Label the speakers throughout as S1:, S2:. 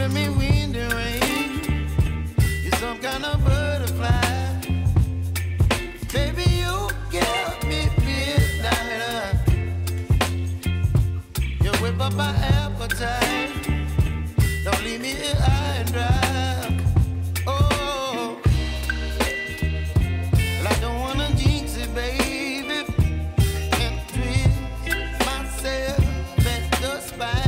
S1: giving me wind and rain. You're some kind of butterfly. Baby, you give me midnight. You whip up my appetite. Don't leave me here high and dry. Oh, well, I don't wanna jinx it, baby, and twist myself at the spine.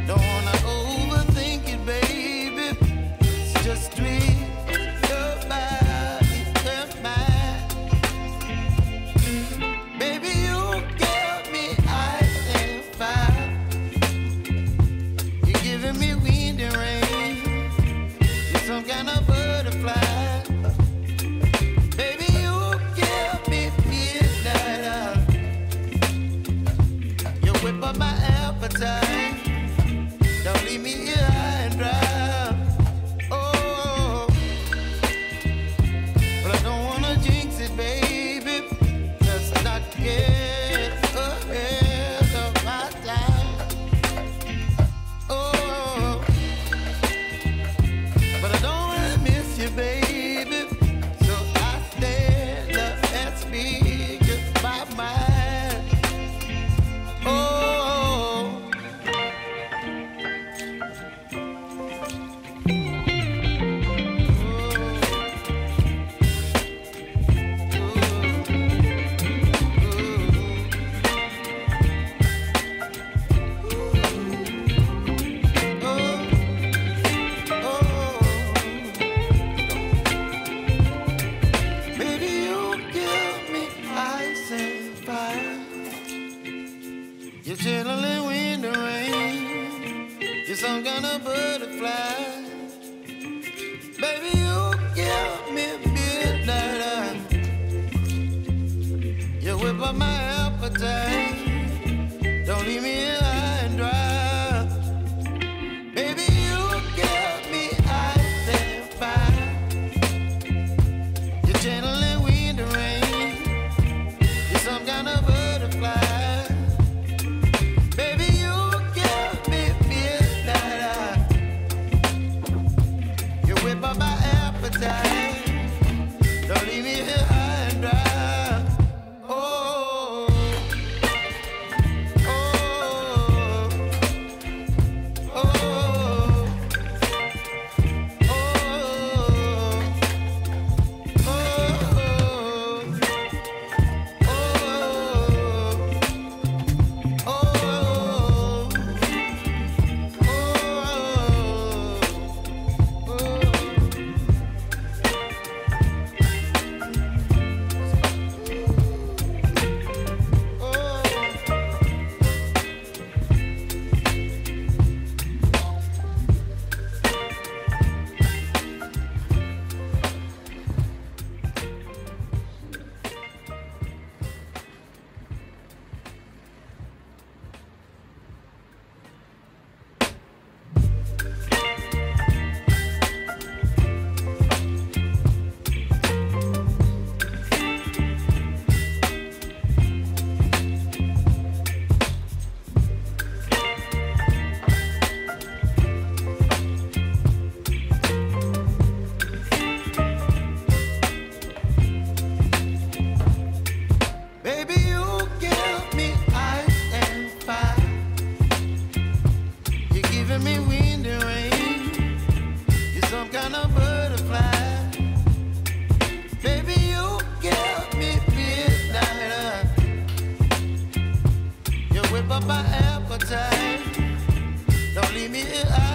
S1: Don't wanna overthink it, baby. It's just twist your body and mine. Baby, you give me ice and fire. You're giving me wind and rain. You're some kind of butterfly. Baby, you give me midnight. You whip up my appetite. Don't leave me here high and dry. Oh, but I don't wanna jinx it, baby. Let's not get ahead of my time. Oh, but I don't wanna miss you, baby. So I stand up and speak just my mind. Oh. Baby, you give me ice and fire. You're chilling wind and rain. You're some kind of butterfly. Baby, you give me midnight. You whip up my appetite. Don't leave me here high and dry. Baby, you give me ice and fire. You're channeling wind and rain. You're some kind of butterfly. Baby, you give me midnight. You whip up my appetite. Don't leave me here high and dry. Oh, oh, oh, oh, baby, you give me ice and fire. You're giving me wind and rain. You're some kind of butterfly. Baby, you give me midnight. You whip up my appetite. Don't leave me here.